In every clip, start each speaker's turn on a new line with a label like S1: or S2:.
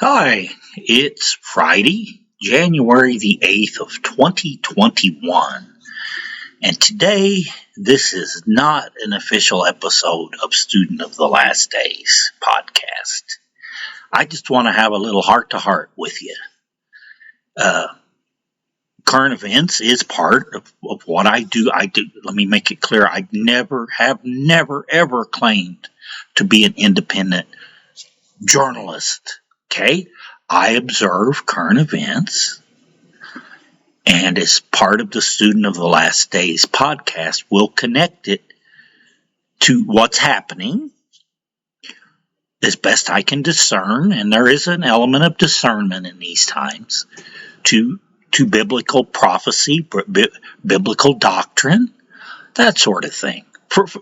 S1: Hi, it's Friday, January the 8th of 2021, and today this is not an official episode of Student of the Last Days podcast. I just want to have a little heart-to-heart with you. Current events is part of what I do. Let me make it clear, I never, ever claimed to be an independent journalist. Okay, I observe current events, and as part of the Student of the Last Days podcast, we'll connect it to what's happening as best I can discern, and there is an element of discernment in these times, to biblical prophecy, biblical doctrine, that sort of thing.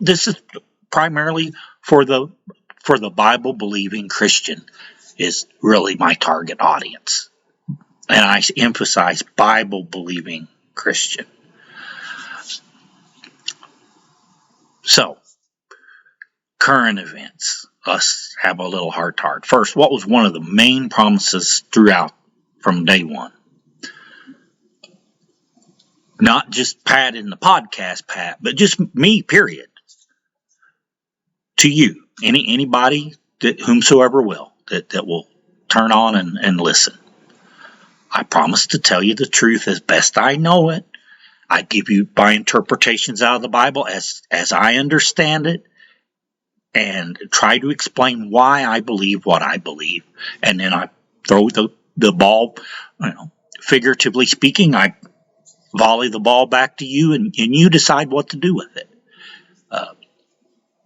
S1: This is primarily for the Bible-believing Christian. Is really my target audience. And I emphasize Bible-believing Christian. So, current events. Let's have a little heart-to-heart. First, what was one of the main promises throughout from day one? Not just Pat in the podcast, Pat, but just me, period. To you, anybody, whomsoever will. That will turn on and listen. I promise to tell you the truth as best I know it. I give you my interpretations out of the Bible as I understand it, and try to explain why I believe what I believe. And then I throw the ball, figuratively speaking, I volley the ball back to you, and you decide what to do with it.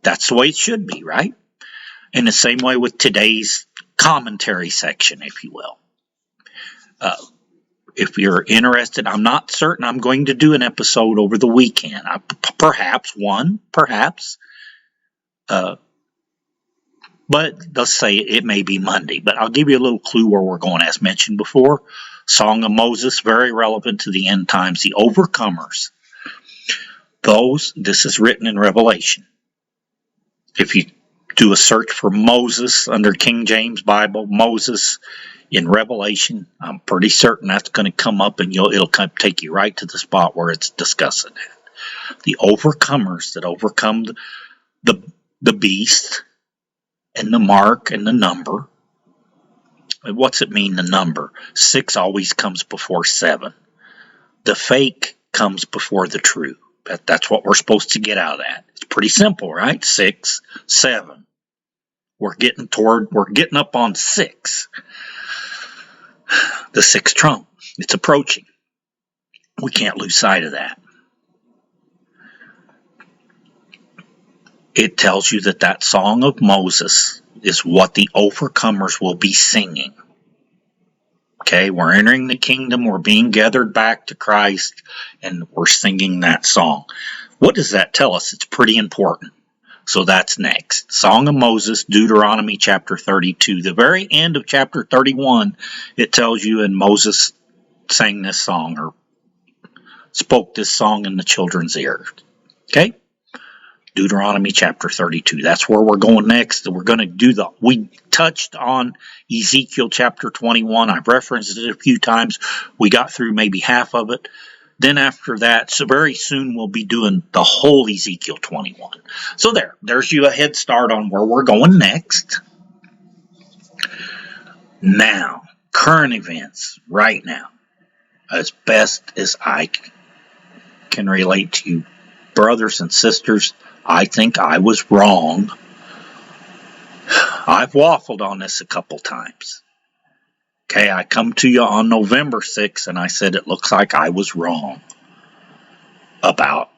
S1: That's the way it should be, right? In the same way with today's commentary section, if you will. If you're interested, I'm not certain I'm going to do an episode over the weekend. Perhaps one. But let's say it may be Monday. But I'll give you a little clue where we're going. As mentioned before, Song of Moses, very relevant to the end times. The overcomers. This is written in Revelation. If you do a search for Moses under King James Bible, Moses in Revelation, I'm pretty certain that's going to come up, and it'll take you right to the spot where it's discussing it. The overcomers that overcome the beast and the mark and the number. What's it mean, the number? 6 always comes before 7. The fake comes before the true. That's what we're supposed to get out of that. It's pretty simple, right? 6, 7. We're getting up on 6. The 6th trump. It's approaching. We can't lose sight of that. It tells you that Song of Moses is what the overcomers will be singing. Okay, we're entering the kingdom, we're being gathered back to Christ, and we're singing that song. What does that tell us? It's pretty important. So that's next. Song of Moses, Deuteronomy chapter 32. The very end of chapter 31, it tells you, and Moses sang this song, or spoke this song in the children's ears. Okay? Deuteronomy chapter 32. That's where we're going next. We're going to do we touched on Ezekiel chapter 21. I've referenced it a few times. We got through maybe half of it. Then after that, so very soon we'll be doing the whole Ezekiel 21. So there's you a head start on where we're going next. Now, current events right now, as best as I can relate to you, brothers and sisters, I think I was wrong. I've waffled on this a couple times. Okay, I come to you on November 6th, and I said it looks like I was wrong about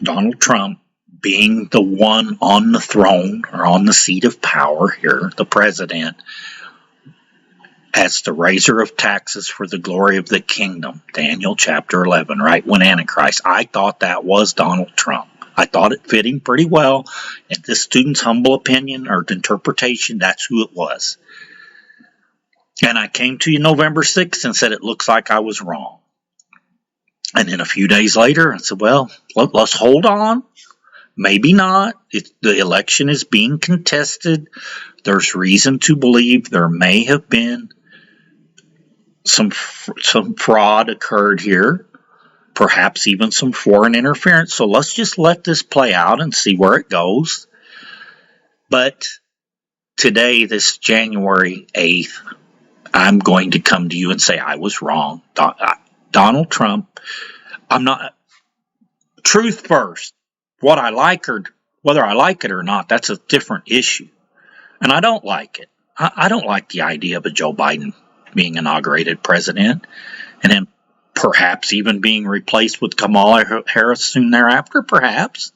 S1: Donald Trump being the one on the throne, or on the seat of power here, the president, as the raiser of taxes for the glory of the kingdom. Daniel chapter 11, right when Antichrist. I thought that was Donald Trump. I thought it fit him pretty well. In this student's humble opinion or interpretation, that's who it was. And I came to you November 6th and said it looks like I was wrong. And then a few days later, I said, well, let's hold on. Maybe not. The election is being contested. There's reason to believe there may have been some fraud occurred here, perhaps even some foreign interference. So let's just let this play out and see where it goes. But today, this January 8th, I'm going to come to you and say I was wrong. Donald Trump, I'm not, truth first. What I like, or whether I like it or not, that's a different issue. And I don't like it. I don't like the idea of a Joe Biden being inaugurated president and then perhaps even being replaced with Kamala Harris soon thereafter, perhaps.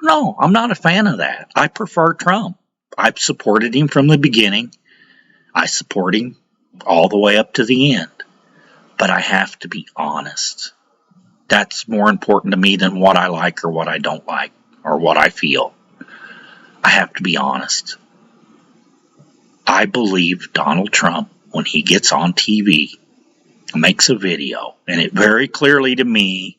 S1: No, I'm not a fan of that. I prefer Trump. I've supported him from the beginning. I support him all the way up to the end. But I have to be honest. That's more important to me than what I like or what I don't like or what I feel. I have to be honest. I believe Donald Trump, when he gets on TV, makes a video, and it very clearly to me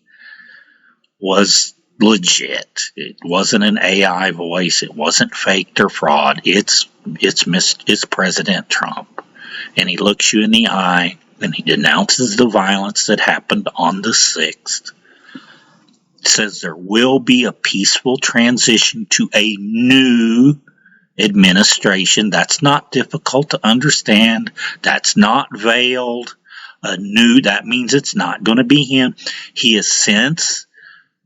S1: was legit. It wasn't an AI voice. It wasn't faked or fraud. It's President Trump. And he looks you in the eye and he denounces the violence that happened on the 6th. Says there will be a peaceful transition to a new administration. That's not difficult to understand. That's not veiled. That means it's not going to be him. He has since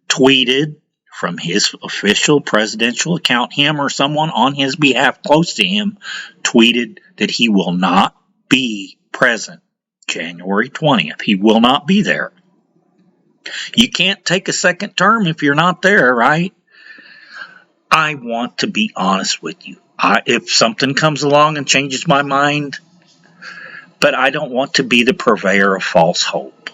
S1: tweeted from his official presidential account, him or someone on his behalf close to him, tweeted that he will not be present January 20th. He will not be there. You can't take a second term if you're not there, right? I want to be honest with you. If something comes along and changes my mind, but I don't want to be the purveyor of false hope.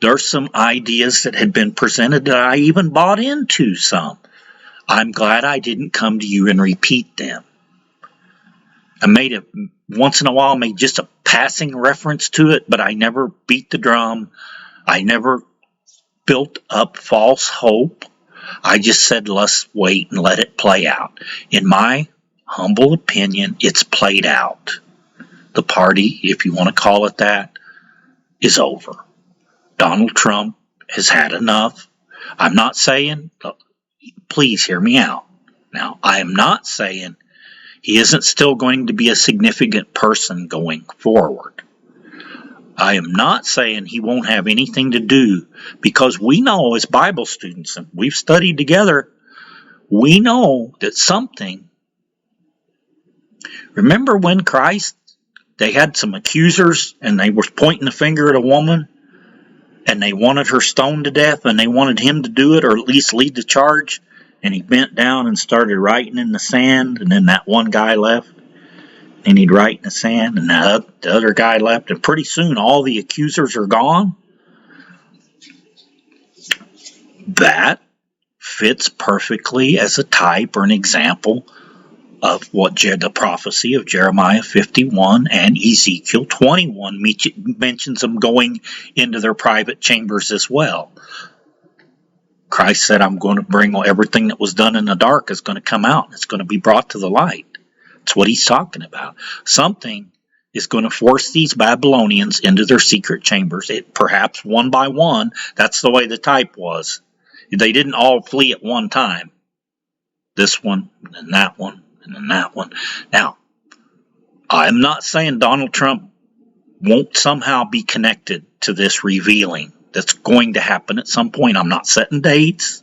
S1: There's some ideas that had been presented that I even bought into some. I'm glad I didn't come to you and repeat them. I once in a while made just a passing reference to it, but I never beat the drum. I never built up false hope. I just said, let's wait and let it play out. In my humble opinion, it's played out. The party, if you want to call it that, is over. Donald Trump has had enough. I'm not saying, please hear me out. Now, I am not saying he isn't still going to be a significant person going forward. I am not saying he won't have anything to do, because we know as Bible students, and we've studied together, we know that something. Remember when Christ, they had some accusers and they were pointing the finger at a woman and they wanted her stoned to death and they wanted him to do it or at least lead the charge, and he bent down and started writing in the sand, and then that one guy left and he'd write in the sand, and the other guy left, and pretty soon all the accusers are gone. That fits perfectly as a type or an example of what the prophecy of Jeremiah 51 and Ezekiel 21 mentions them going into their private chambers as well. Christ said, I'm going to bring everything that was done in the dark is going to come out. It's going to be brought to the light. That's what he's talking about. Something is going to force these Babylonians into their secret chambers, perhaps one by one. That's the way the type was. They didn't all flee at one time. This one, and then that one, and then that one. Now, I'm not saying Donald Trump won't somehow be connected to this revealing that's going to happen at some point. I'm not setting dates.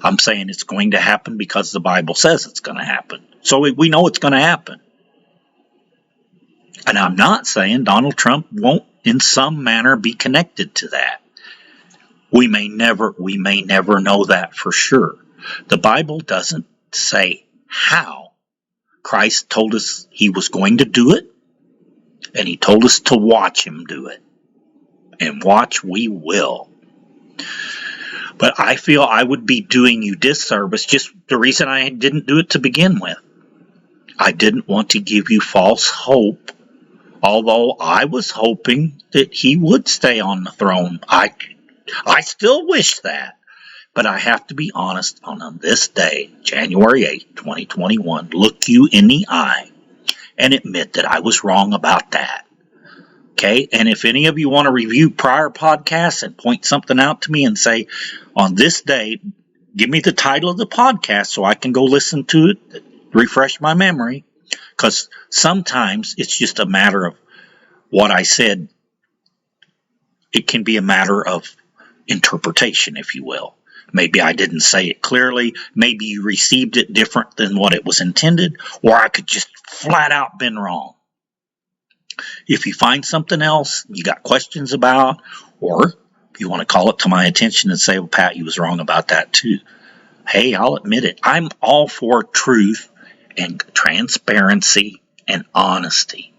S1: I'm saying it's going to happen because the Bible says it's going to happen. So we know it's going to happen. And I'm not saying Donald Trump won't in some manner be connected to that. We may never know that for sure. The Bible doesn't say how. Christ told us he was going to do it, and he told us to watch him do it. And watch we will. But I feel I would be doing you disservice, just the reason I didn't do it to begin with. I didn't want to give you false hope, although I was hoping that he would stay on the throne. I still wish that. But I have to be honest on this day, January 8th, 2021, look you in the eye and admit that I was wrong about that. Okay? And if any of you want to review prior podcasts and point something out to me and say, on this day, give me the title of the podcast so I can go listen to it, refresh my memory. Because sometimes it's just a matter of what I said. It can be a matter of interpretation, if you will. Maybe I didn't say it clearly. Maybe you received it different than what it was intended. Or I could just flat out been wrong. If you find something else you got questions about, or you want to call it to my attention and say, well, Pat, you was wrong about that too. Hey, I'll admit it. I'm all for truth and transparency and honesty.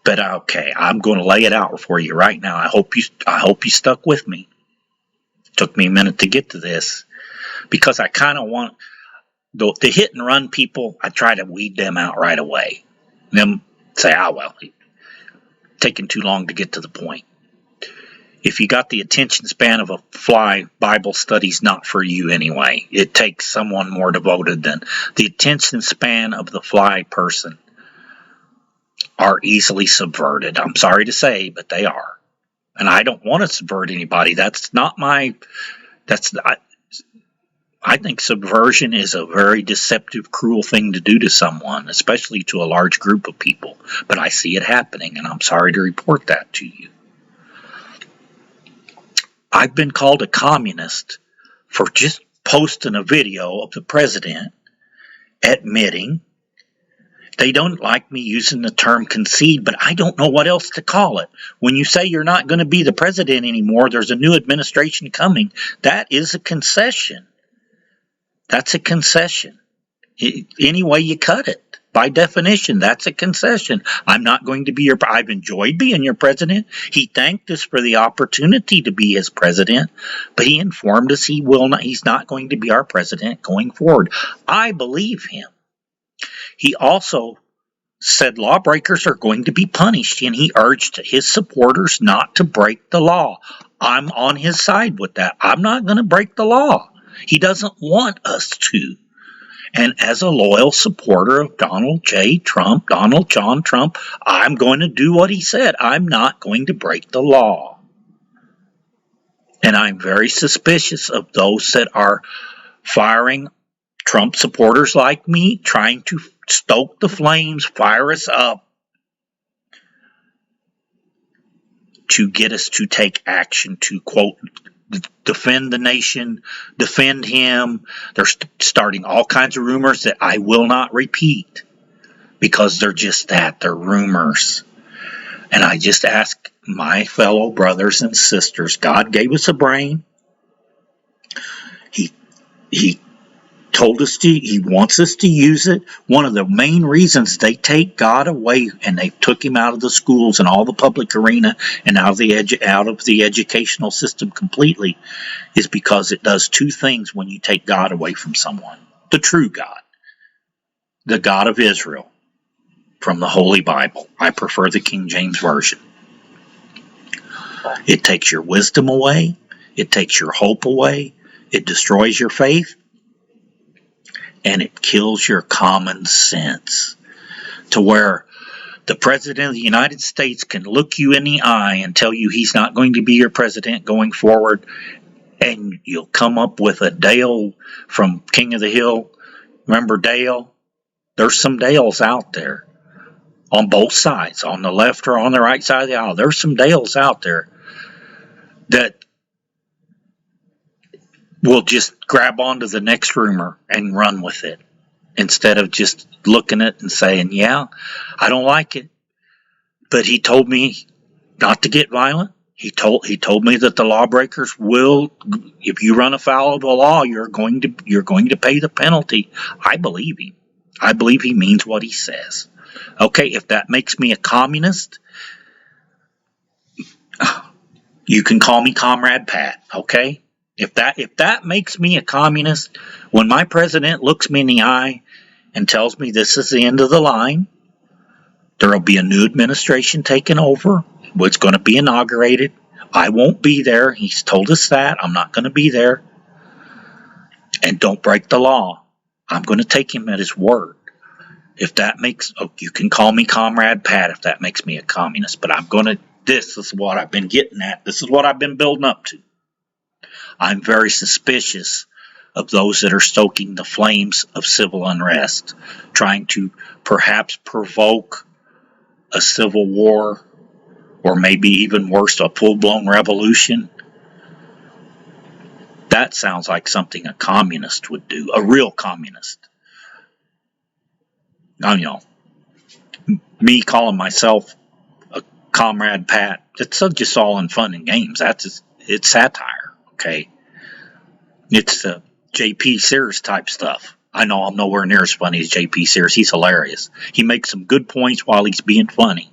S1: But okay, I'm going to lay it out for you right now. I hope you stuck with me. It took me a minute to get to this because I kind of want the hit and run people. I try to weed them out right away. Them say, well, taking too long to get to the point. If you got the attention span of a fly, Bible study's not for you anyway. It takes someone more devoted than the attention span of the fly person are easily subverted. I'm sorry to say, but they are. And I don't want to subvert anybody. I think subversion is a very deceptive, cruel thing to do to someone, especially to a large group of people. But I see it happening, and I'm sorry to report that to you. I've been called a communist for just posting a video of the president admitting they don't like me using the term concede, but I don't know what else to call it. When you say you're not going to be the president anymore, there's a new administration coming. That is a concession. That's a concession. Any way you cut it. By definition, that's a concession. I'm not going to be I've enjoyed being your president. He thanked us for the opportunity to be his president, but he informed us he's not going to be our president going forward. I believe him. He also said lawbreakers are going to be punished, and he urged his supporters not to break the law. I'm on his side with that. I'm not going to break the law. He doesn't want us to. And as a loyal supporter of Donald John Trump, I'm going to do what he said. I'm not going to break the law. And I'm very suspicious of those that are firing Trump supporters like me, trying to stoke the flames, fire us up, to get us to take action, to, quote, defend the nation, defend him. They're starting all kinds of rumors that I will not repeat because they're just that. They're rumors. And I just ask my fellow brothers and sisters, God gave us a brain. He told us he wants us to use it. One of the main reasons they take God away and they took him out of the schools and all the public arena and out of the educational system completely is because it does two things when you take God away from someone. The true God, the God of Israel, from the Holy Bible. I prefer the King James Version. It takes your wisdom away. It takes your hope away. It destroys your faith. And it kills your common sense to where the President of the United States can look you in the eye and tell you he's not going to be your president going forward, and you'll come up with a Dale from King of the Hill. Remember Dale? There's some Dales out there on both sides, on the left or on the right side of the aisle. There's some Dales out there that will just grab onto the next rumor and run with it instead of just looking at it and saying, yeah, I don't like it, but he told me not to get violent. He told me that the lawbreakers will, if you run afoul of the law, you're going to pay the penalty. I believe him. I believe he means what he says. Okay, if that makes me a communist, you can call me Comrade Pat, okay? If that makes me a communist, when my president looks me in the eye and tells me this is the end of the line, there will be a new administration taking over. It's going to be inaugurated. I won't be there. He's told us that. I'm not going to be there. and don't break the law. I'm going to take him at his word. If that makes, you can call me Comrade Pat if that makes me a communist, but this is what I've been getting at. This is what I've been building up to. I'm very suspicious of those that are stoking the flames of civil unrest, trying to perhaps provoke a civil war, or maybe even worse, a full-blown revolution. That sounds like something a communist would do, a real communist. Me calling myself a Comrade Pat, it's just all in fun and games. It's satire, okay? It's J.P. Sears type stuff. I know I'm nowhere near as funny as J.P. Sears. He's hilarious. He makes some good points while he's being funny.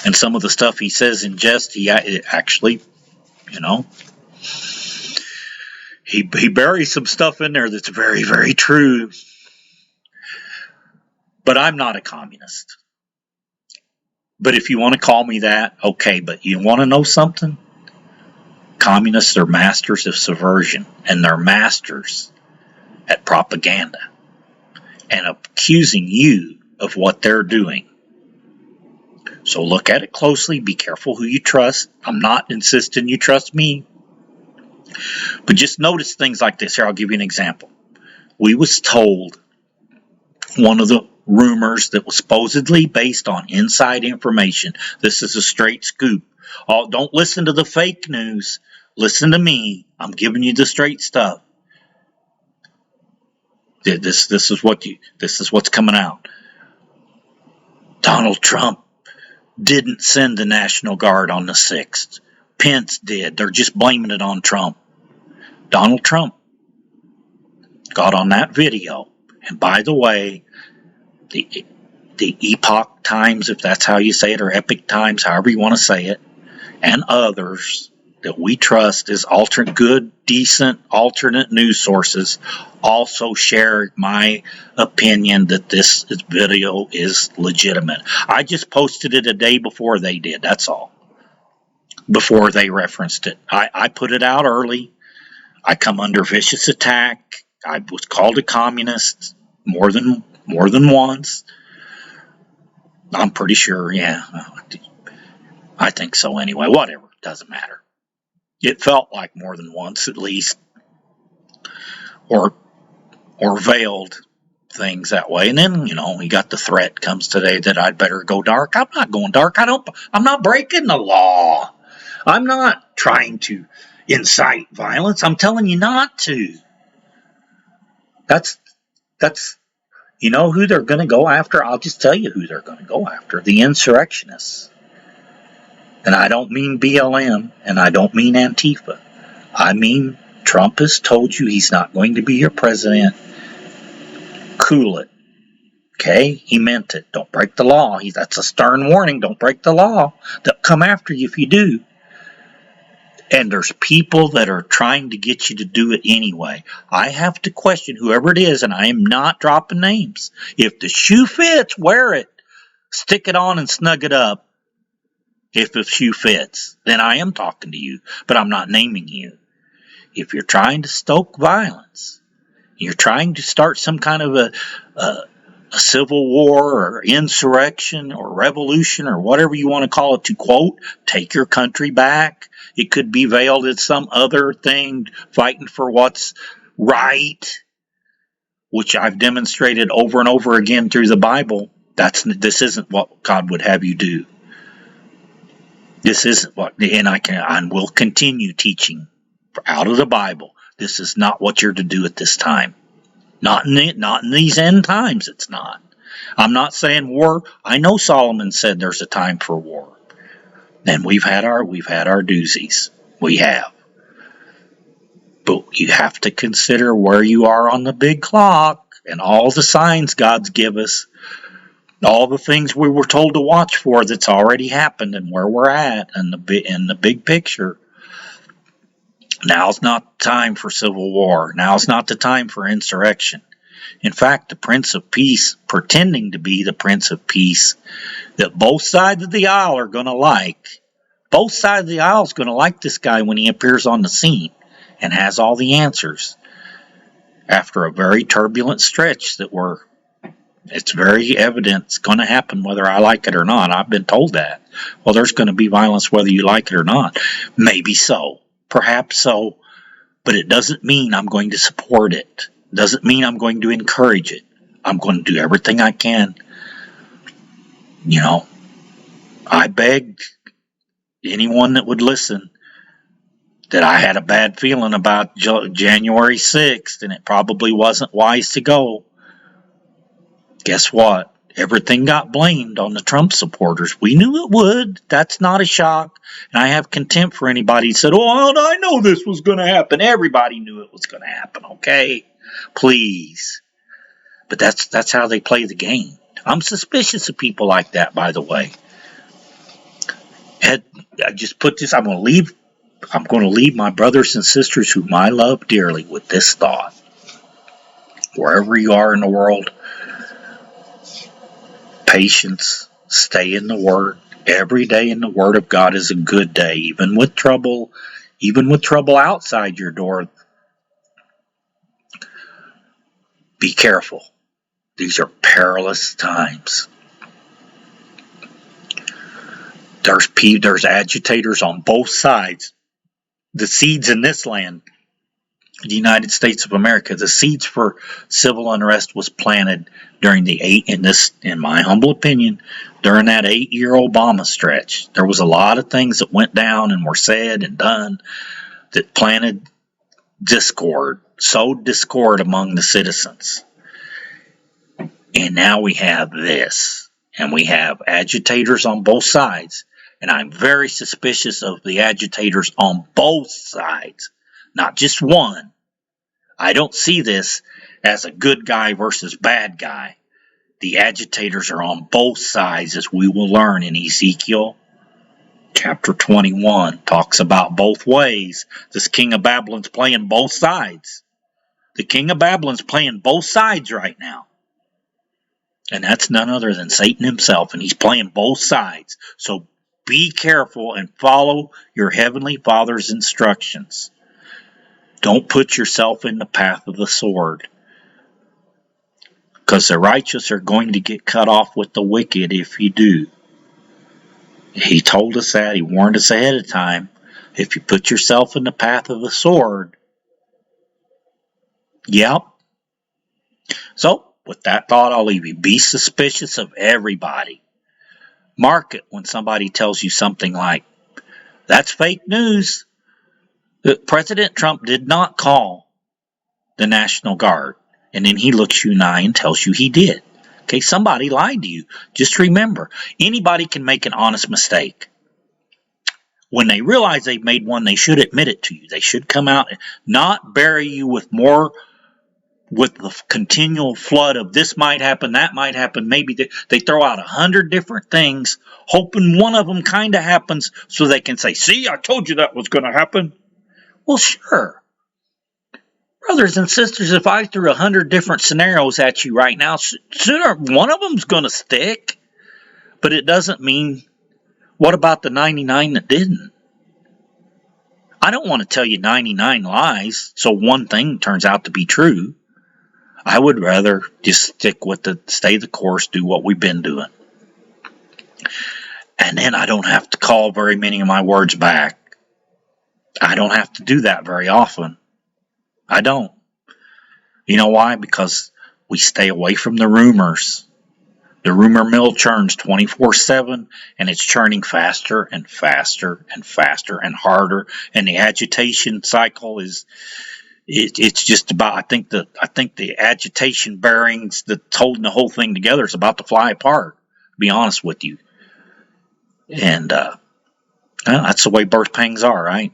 S1: And some of the stuff he says in jest, he actually, he buries some stuff in there that's very, very true. But I'm not a communist. But if you want to call me that, okay. But you want to know something? Communists are masters of subversion, and they're masters at propaganda and accusing you of what they're doing. So look at it closely. Be careful who you trust. I'm not insisting you trust me. But just notice things like this. Here, I'll give you an example. We was told one of the rumors that was supposedly based on inside information. This is a straight scoop. Don't listen to the fake news. Listen to me. I'm giving you the straight stuff. This is what's coming out. Donald Trump didn't send the National Guard on the 6th. Pence did. They're just blaming it on Trump. Donald Trump got on that video. And by the way, the Epoch Times, if that's how you say it, or Epic Times, however you want to say it, and others that we trust as good, decent, alternate news sources, also share my opinion that this video is legitimate. I just posted it a day before they did, that's all. Before they referenced it. I put it out early. I come under vicious attack. I was called a communist more than once. I'm pretty sure, yeah. I think so anyway. Whatever, doesn't matter. It felt like more than once, at least, or veiled things that way. And then, we got the threat comes today that I'd better go dark. I'm not going dark. I'm not breaking the law. I'm not trying to incite violence. I'm telling you not to. That's you know who they're going to go after? I'll just tell you who they're going to go after. The insurrectionists. And I don't mean BLM, and I don't mean Antifa. I mean, Trump has told you he's not going to be your president. Cool it. Okay? He meant it. Don't break the law. That's a stern warning. Don't break the law. They'll come after you if you do. And there's people that are trying to get you to do it anyway. I have to question whoever it is, and I am not dropping names. If the shoe fits, wear it. Stick it on and snug it up. If the shoe fits, then I am talking to you, but I'm not naming you. If you're trying to stoke violence, you're trying to start some kind of a civil war or insurrection or revolution or whatever you want to call it, to quote, take your country back. It could be veiled as some other thing, fighting for what's right, which I've demonstrated over and over again through the Bible. This isn't what God would have you do. This isn't what, and I will continue teaching out of the Bible. This is not what you're to do at this time. Not in these end times. It's not. I'm not saying war. I know Solomon said there's a time for war, and we've had our doozies. We have, but you have to consider where you are on the big clock and all the signs God's give us. All the things we were told to watch for that's already happened, and where we're at in the big picture. Now's not the time for civil war. Now's not the time for insurrection. In fact, the Prince of Peace, pretending to be the Prince of Peace, that both sides of the aisle are going to like. Both sides of the aisle is going to like this guy when he appears on the scene and has all the answers. after a very turbulent stretch it's very evident it's going to happen whether I like it or not. I've been told that. Well, there's going to be violence whether you like it or not. Maybe so. Perhaps so. But it doesn't mean I'm going to support it. It doesn't mean I'm going to encourage it. I'm going to do everything I can. I begged anyone that would listen that I had a bad feeling about January 6th, and it probably wasn't wise to go. Guess what? Everything got blamed on the Trump supporters. We knew it would. That's not a shock. And I have contempt for anybody who said, oh, I know this was going to happen. Everybody knew it was going to happen, okay? Please. But that's how they play the game. I'm suspicious of people like that, by the way. I just put this, I'm going to leave my brothers and sisters whom I love dearly with this thought. Wherever you are in the world, patience, stay in the Word. Every day in the Word of God is a good day, even with trouble outside your door. Be careful. These are perilous times. There's agitators on both sides. The seeds in this land, the United States of America, the seeds for civil unrest was planted during in my humble opinion, during that 8-year Obama stretch. There was a lot of things that went down and were said and done that planted discord, sowed discord among the citizens. And now we have this, and we have agitators on both sides, and I'm very suspicious of the agitators on both sides, not just one. I don't see this as a good guy versus bad guy. The agitators are on both sides, as we will learn in Ezekiel chapter 21. Talks about both ways. This king of Babylon's playing both sides. The king of Babylon's playing both sides right now. And that's none other than Satan himself, and he's playing both sides. So be careful and follow your heavenly Father's instructions. Don't put yourself in the path of the sword, because the righteous are going to get cut off with the wicked if you do. He told us that. He warned us ahead of time. If you put yourself in the path of the sword, yep. So, with that thought, I'll leave you. Be suspicious of everybody. Mark it when somebody tells you something like, that's fake news. President Trump did not call the National Guard. And then he looks you in the eye and tells you he did. Okay, somebody lied to you. Just remember, anybody can make an honest mistake. When they realize they've made one, they should admit it to you. They should come out and not bury you with the continual flood of this might happen, that might happen. Maybe they throw out 100 different things, hoping one of them kind of happens so they can say, see, I told you that was going to happen. Well, sure. Brothers and sisters, if I threw 100 different scenarios at you right now, sooner one of them's going to stick. But it doesn't mean, what about the 99 that didn't? I don't want to tell you 99 lies so one thing turns out to be true. I would rather just stay the course, do what we've been doing. And then I don't have to call very many of my words back. I don't have to do that very often. I don't. You know why? Because we stay away from the rumors. The rumor mill churns 24/7, and it's churning faster and faster and faster and harder. And the agitation cycle it's just about. I think the agitation bearings that's holding the whole thing together is about to fly apart. To be honest with you, and that's the way birth pangs are, right?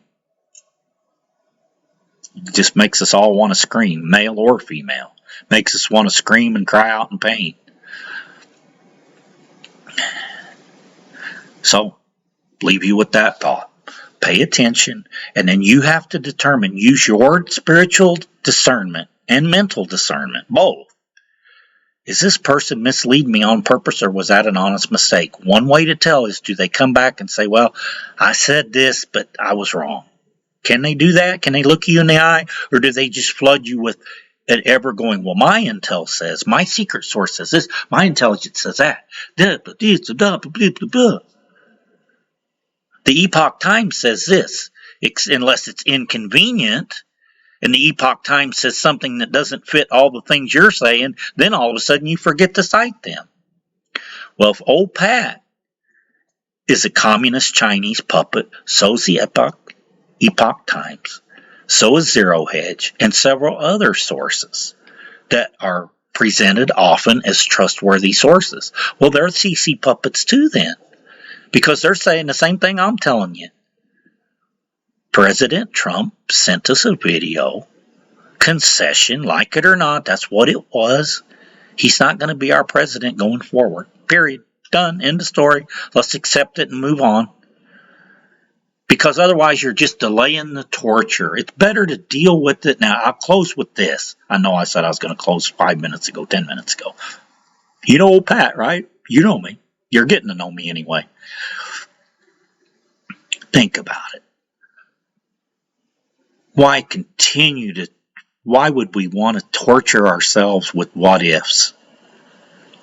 S1: It just makes us all want to scream, male or female. Makes us want to scream and cry out in pain. So, leave you with that thought. Pay attention, and then you have to determine, use your spiritual discernment and mental discernment, both. Is this person misleading me on purpose, or was that an honest mistake? One way to tell is, do they come back and say, well, I said this, but I was wrong? Can they do that? Can they look you in the eye? Or do they just flood you with at ever going, well, my intel says, my secret source says this, my intelligence says that. The Epoch Times says this, unless it's inconvenient, and the Epoch Times says something that doesn't fit all the things you're saying, then all of a sudden you forget to cite them. Well, if old Pat is a communist Chinese puppet, so's the Epoch Times, so is Zero Hedge, and several other sources that are presented often as trustworthy sources. Well, they're CC puppets too then, because they're saying the same thing I'm telling you. President Trump sent us a video, concession, like it or not, that's what it was. He's not going to be our president going forward. Period. Done. End of story. Let's accept it and move on. Because otherwise you're just delaying the torture. It's better to deal with it. Now, I'll close with this. I know I said I was going to close 5 minutes ago, 10 minutes ago. You know old Pat, right? You know me. You're getting to know me anyway. Think about it. Why would we want to torture ourselves with what ifs?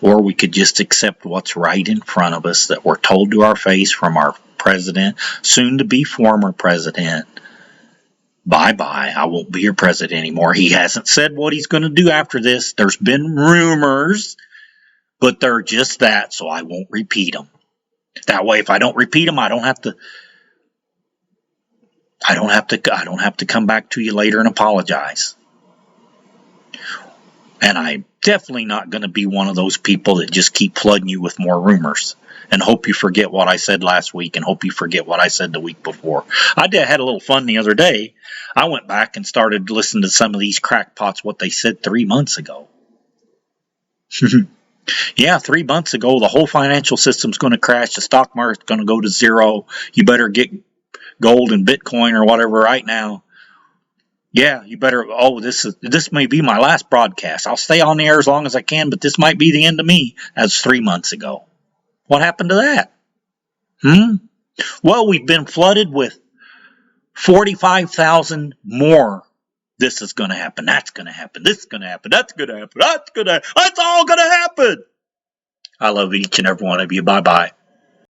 S1: Or we could just accept what's right in front of us that we're told to our face from our president, soon to be former president. Bye-bye, I won't be your president anymore. He hasn't said what he's going to do after this. There's been rumors, but they're just that, so I won't repeat them. That way, if I don't repeat them, I don't have to come back to you later and apologize. And I'm definitely not going to be one of those people that just keep flooding you with more rumors and hope you forget what I said last week and hope you forget what I said the week before. I had a little fun the other day. I went back and started listening to some of these crackpots, what they said 3 months ago. Yeah, 3 months ago, the whole financial system's going to crash. The stock market's going to go to zero. You better get gold and Bitcoin or whatever right now. Yeah, you better, this may be my last broadcast. I'll stay on the air as long as I can, but this might be the end of me. As 3 months ago. What happened to that? Well, we've been flooded with 45,000 more. This is going to happen. That's going to happen. This is going to happen. That's going to happen. That's all going to happen. I love each and every one of you. Bye-bye.